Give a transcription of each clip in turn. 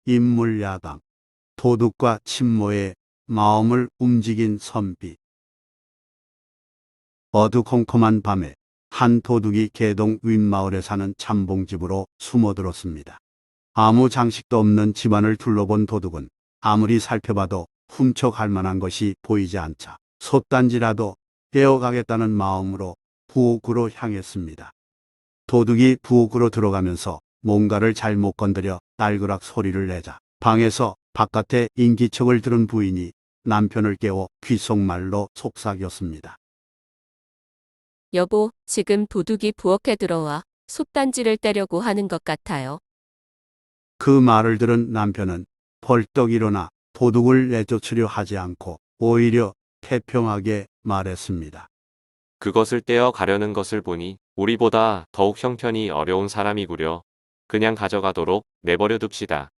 인물야당, 도둑과 친모의 마음을 움직인 선비. 어두컴컴한 밤에 한 도둑이 개동 윗마을에 사는 참봉집으로 숨어들었습니다. 아무 장식도 없는 집안을 둘러본 도둑은 아무리 살펴봐도 훔쳐갈 만한 것이 보이지 않자 솥단지라도 떼어가겠다는 마음으로 부엌으로 향했습니다. 도둑이 부엌으로 들어가면서 뭔가를 잘못 건드려 딸그락 소리를 내자 방에서 바깥에 인기척을 들은 부인이 남편을 깨워 귓속말로 속삭였습니다. 여보, 지금 도둑이 부엌에 들어와 솥단지를 떼려고 하는 것 같아요. 그 말을 들은 남편은 벌떡 일어나 도둑을 내쫓으려 하지 않고 오히려 태평하게 말했습니다. 그것을 떼어 가려는 것을 보니 우리보다 더욱 형편이 어려운 사람이구려. 그냥 가져가도록 내버려 둡시다.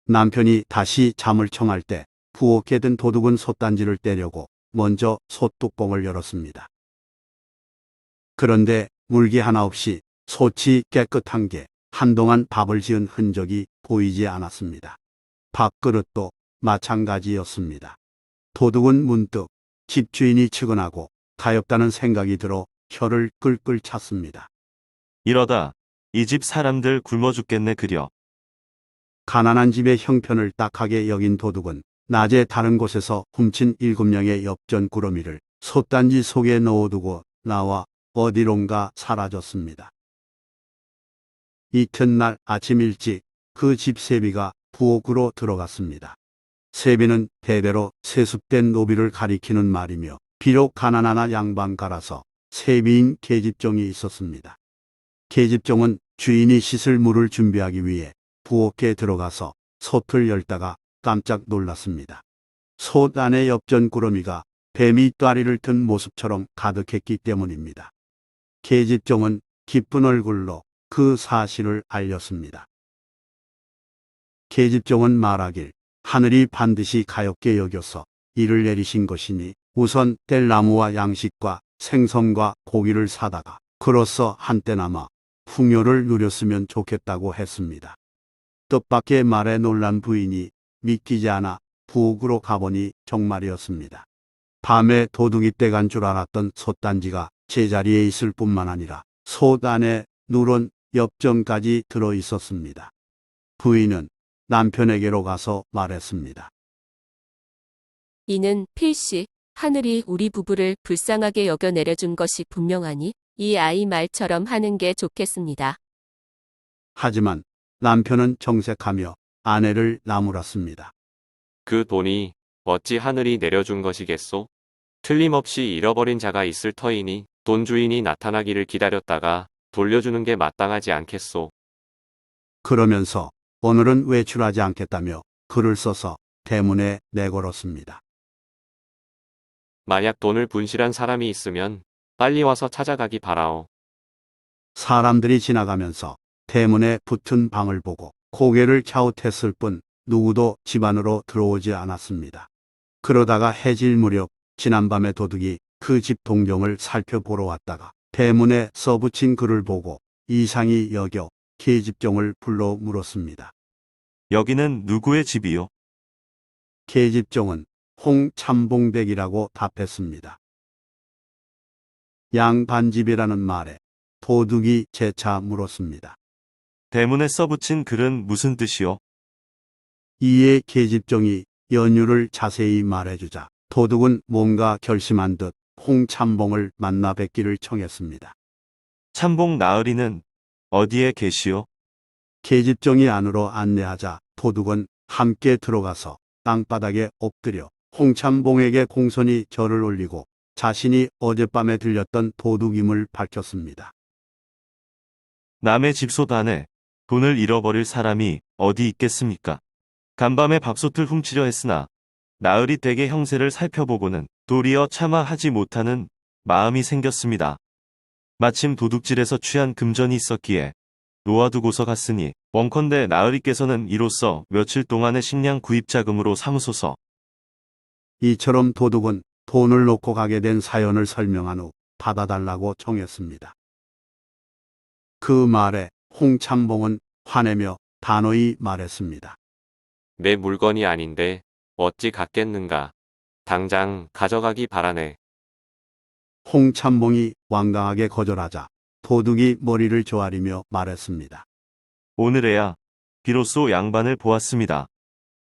남편이 다시 잠을 청할 때 부엌에 든 도둑은 솥단지를 떼려고 먼저 솥뚜껑을 열었습니다. 그런데 물기 하나 없이 솥이 깨끗한 게 한동안 밥을 지은 흔적이 보이지 않았습니다. 밥그릇도 마찬가지였습니다. 도둑은 문득 집주인이 측은하고 가엾다는 생각이 들어 혀를 끌끌 찼습니다. 이러다 이 집 사람들 굶어 죽겠네 그려. 가난한 집의 형편을 딱하게 여긴 도둑은 낮에 다른 곳에서 훔친 7냥의 엽전 꾸러미를 솥단지 속에 넣어두고 나와 어디론가 사라졌습니다. 이튿날 아침 일찍 그 집 세비가 부엌으로 들어갔습니다. 세비는 대대로 세습된 노비를 가리키는 말이며 비록 가난하나 양반가라서 세비인 계집종이 있었습니다. 계집종은 주인이 씻을 물을 준비하기 위해 부엌에 들어가서 솥을 열다가 깜짝 놀랐습니다. 솥 안에 엽전 꾸러미가 뱀이 ጧ리를 튼 모습처럼 가득했기 때문입니다. 계집종은 기쁜 얼굴로 그 사실을 알렸습니다. 계집종은 말하길 하늘이 반드시 가엾게 여겨서 이를 내리신 것이니 우선 뗄 나무와 양식과 생선과 고기를 사다가 그로써 한때나마 풍요를 누렸으면 좋겠다고 했습니다. 뜻밖의 말에 놀란 부인이 믿기지 않아 부엌으로 가보니 정말이었습니다. 밤에 도둑이 떼간 줄 알았던 솥단지가 제자리에 있을 뿐만 아니라 솥 안에 누런 엽전까지 들어 있었습니다. 부인은 남편에게로 가서 말했습니다. 이는 필시 하늘이 우리 부부를 불쌍하게 여겨 내려준 것이 분명하니 이 아이 말처럼 하는 게 좋겠습니다. 하지만 남편은 정색하며 아내를 나무랐습니다. 그 돈이 어찌 하늘이 내려준 것이겠소? 틀림없이 잃어버린 자가 있을 터이니 돈 주인이 나타나기를 기다렸다가 돌려주는 게 마땅하지 않겠소? 그러면서 오늘은 외출하지 않겠다며 글을 써서 대문에 내걸었습니다. 만약 돈을 분실한 사람이 있으면 빨리 와서 찾아가기 바라오. 사람들이 지나가면서 대문에 붙은 방을 보고 고개를 갸웃했을 뿐 누구도 집 안으로 들어오지 않았습니다. 그러다가 해질 무렵 지난밤에 도둑이 그 집 동경을 살펴보러 왔다가 대문에 써붙인 글을 보고 이상히 여겨 계집종을 불러 물었습니다. 여기는 누구의 집이요? 계집종은 홍참봉백이라고 답했습니다. 양반집이라는 말에 도둑이 재차 물었습니다. 대문에 써붙인 글은 무슨 뜻이요? 이에 계집종이 연유를 자세히 말해주자 도둑은 뭔가 결심한 듯 홍참봉을 만나 뵙기를 청했습니다. 참봉 나으리는 어디에 계시오? 계집종이 안으로 안내하자 도둑은 함께 들어가서 땅바닥에 엎드려 홍참봉에게 공손히 절을 올리고 자신이 어젯밤에 들렸던 도둑임을 밝혔습니다. 남의 집솥 안에 돈을 잃어버릴 사람이 어디 있겠습니까? 간밤에 밥솥을 훔치려 했으나 나으리 댁의 형세를 살펴보고는 도리어 차마 하지 못하는 마음이 생겼습니다. 마침 도둑질에서 취한 금전이 있었기에 놓아두고서 갔으니 원컨대 나으리께서는 이로써 며칠 동안의 식량 구입 자금으로 삼으소서. 이처럼 도둑은 돈을 놓고 가게 된 사연을 설명한 후 받아달라고 청했습니다. 그 말에 홍참봉은 화내며 단호히 말했습니다. 내 물건이 아닌데 어찌 갖겠는가. 당장 가져가기 바라네. 홍참봉이 완강하게 거절하자 도둑이 머리를 조아리며 말했습니다. 오늘에야 비로소 양반을 보았습니다.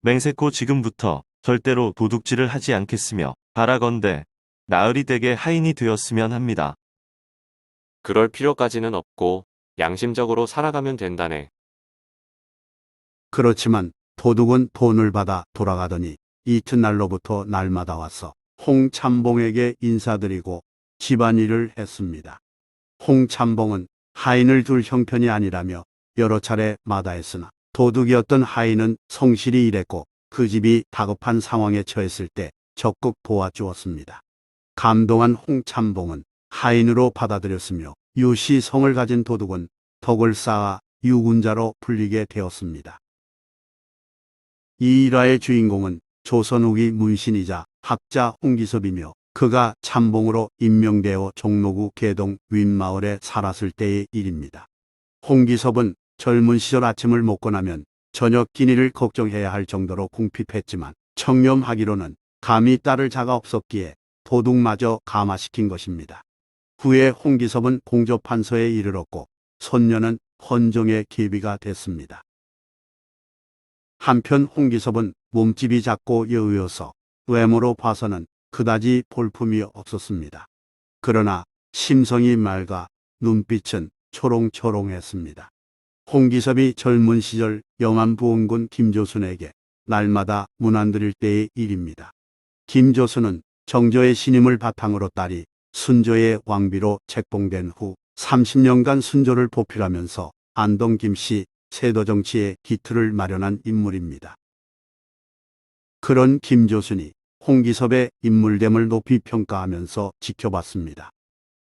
맹세코 지금부터 절대로 도둑질을 하지 않겠으며 바라건대 나으리 댁의 하인이 되었으면 합니다. 그럴 필요까지는 없고 양심적으로 살아가면 된다네. 그렇지만 도둑은 돈을 받아 돌아가더니 이튿날로부터 날마다 와서 홍참봉에게 인사드리고 집안일을 했습니다. 홍참봉은 하인을 둘 형편이 아니라며 여러 차례 마다했으나 도둑이었던 하인은 성실히 일했고 그 집이 다급한 상황에 처했을 때 적극 도와주었습니다. 감동한 홍참봉은 하인으로 받아들였으며 유시 성을 가진 도둑은 덕을 쌓아 유군자로 불리게 되었습니다. 이 일화의 주인공은 조선 후기 문신이자 학자 홍기섭이며 그가 참봉으로 임명되어 종로구 계동 윗마을에 살았을 때의 일입니다. 홍기섭은 젊은 시절 아침을 먹고 나면 저녁 끼니를 걱정해야 할 정도로 궁핍했지만 청렴하기로는 감히 딸을 자가 없었기에 도둑마저 감화시킨 것입니다. 후에 홍기섭은 공조판서에 이르렀고 손녀는 헌정의 계비가 됐습니다. 한편 홍기섭은 몸집이 작고 여의어서 외모로 봐서는 그다지 볼품이 없었습니다. 그러나 심성이 맑아 눈빛은 초롱초롱했습니다. 홍기섭이 젊은 시절 영안부원군 김조순에게 날마다 문안 드릴 때의 일입니다. 김조순은 정조의 신임을 바탕으로 딸이 순조의 왕비로 책봉된 후 30년간 순조를 보필하면서 안동 김씨 세도 정치의 기틀을 마련한 인물입니다. 그런 김조순이 홍기섭의 인물됨을 높이 평가하면서 지켜봤습니다.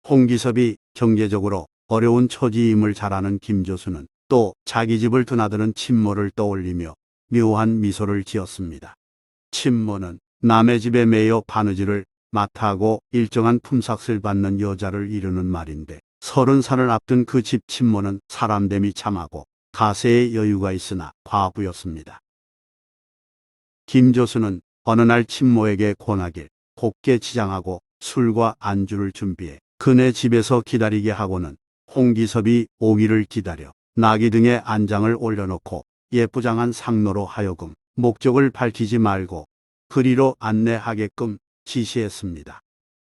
홍기섭이 경제적으로 어려운 처지임을 잘 아는 김조순은 또 자기 집을 드나드는 친모를 떠올리며 묘한 미소를 지었습니다. 친모는 남의 집에 매여 바느질을 맡아하고 일정한 품삯을 받는 여자를 이르는 말인데 30살을 앞둔 그 집 친모는 사람됨이 참하고 가세의 여유가 있으나 과부였습니다. 김조순은 어느 날 친모에게 권하길 곱게 치장하고 술과 안주를 준비해 그네 집에서 기다리게 하고는 홍기섭이 오기를 기다려 나귀 등에 안장을 올려놓고 예쁘장한 상로로 하여금 목적을 밝히지 말고 그리로 안내하게끔 지시했습니다.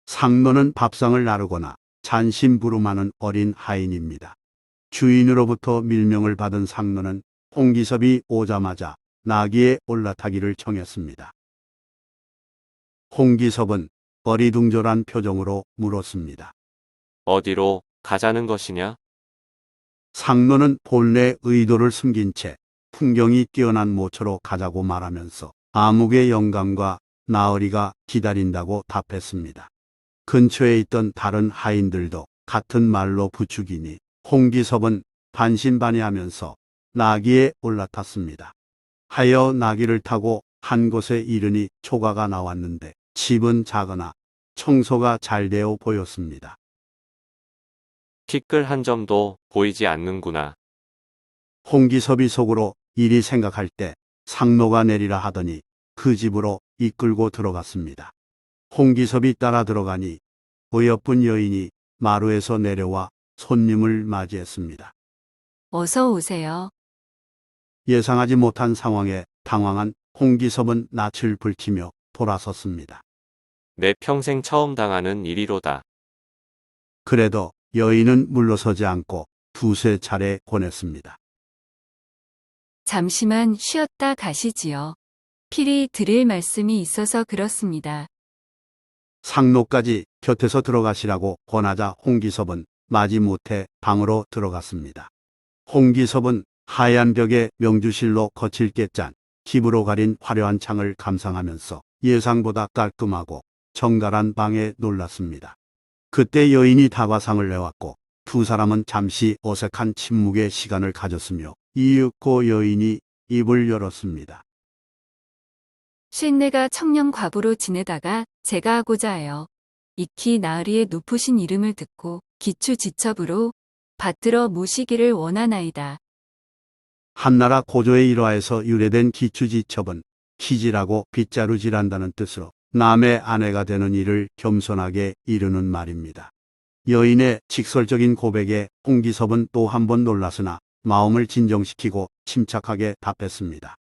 상로는 밥상을 나르거나 잔심부름하는 어린 하인입니다. 주인으로부터 밀명을 받은 상로는 홍기섭이 오자마자 나귀에 올라타기를 청했습니다. 홍기섭은 어리둥절한 표정으로 물었습니다. 어디로 가자는 것이냐? 상로는 본래 의도를 숨긴 채 풍경이 뛰어난 모처로 가자고 말하면서 아묵의 영감과 나으리가 기다린다고 답했습니다. 근처에 있던 다른 하인들도 같은 말로 부추기니 홍기섭은 반신반의하면서 나귀에 올라탔습니다. 하여 나귀를 타고 한 곳에 이르니 초가가 나왔는데 집은 작으나 청소가 잘 되어 보였습니다. 티끌 한 점도 보이지 않는구나. 홍기섭이 속으로 이리 생각할 때 상로가 내리라 하더니 그 집으로 이끌고 들어갔습니다. 홍기섭이 따라 들어가니 어여쁜 여인이 마루에서 내려와 손님을 맞이했습니다. 어서 오세요. 예상하지 못한 상황에 당황한 홍기섭은 낯을 붉히며 돌아섰습니다. 내 평생 처음 당하는 일이로다. 그래도 여인은 물러서지 않고 두세 차례 권했습니다. 잠시만 쉬었다 가시지요. 필히 드릴 말씀이 있어서 그렇습니다. 상로까지 곁에서 들어가시라고 권하자 홍기섭은 마지못해 방으로 들어갔습니다. 홍기섭은 하얀 벽에 명주실로 거칠게 짠 기부로 가린 화려한 창을 감상하면서 예상보다 깔끔하고 정갈한 방에 놀랐습니다. 그때 여인이 다과상을 내왔고 두 사람은 잠시 어색한 침묵의 시간을 가졌으며 이윽고 여인이 입을 열었습니다. 쉰내가 청년 과부로 지내다가 제가 하고자 해요. 익히 나으리의 높으신 이름을 듣고 기추지첩으로 받들어 모시기를 원하나이다. 한나라 고조의 일화에서 유래된 기추지첩은 희지라고 빗자루질한다는 뜻으로 남의 아내가 되는 일을 겸손하게 이루는 말입니다. 여인의 직설적인 고백에 홍기섭은 또 한 번 놀랐으나 마음을 진정시키고 침착하게 답했습니다.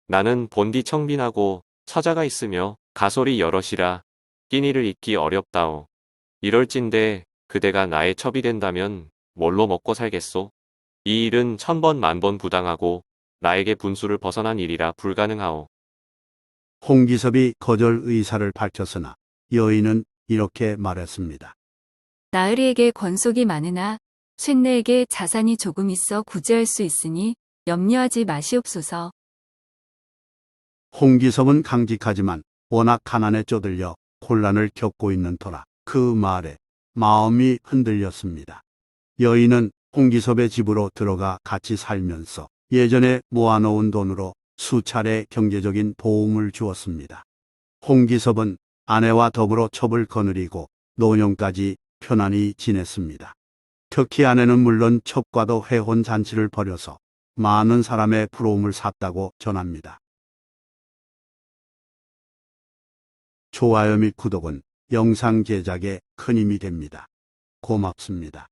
나는 본디 청빈하고 처자가 있으며 가솔이 여럿이라 끼니를 잇기 어렵다오. 이럴진데 그대가 나의 첩이 된다면 뭘로 먹고 살겠소? 이 일은 천번 만번 부당하고 나에게 분수를 벗어난 일이라 불가능하오. 홍기섭이 거절 의사를 밝혔으나 여인은 이렇게 말했습니다. 나으리에게 권속이 많으나 쇳내에게 자산이 조금 있어 구제할 수 있으니 염려하지 마시옵소서. 홍기섭은 강직하지만 워낙 가난에 쪼들려 곤란을 겪고 있는 터라 그 말에 마음이 흔들렸습니다. 여인은 홍기섭의 집으로 들어가 같이 살면서 예전에 모아놓은 돈으로 수차례 경제적인 도움을 주었습니다. 홍기섭은 아내와 더불어 첩을 거느리고 노년까지 편안히 지냈습니다. 특히 아내는 물론 첩과도 회혼 잔치를 벌여서 많은 사람의 부러움을 샀다고 전합니다. 좋아요 및 구독은 영상 제작에 큰 힘이 됩니다. 고맙습니다.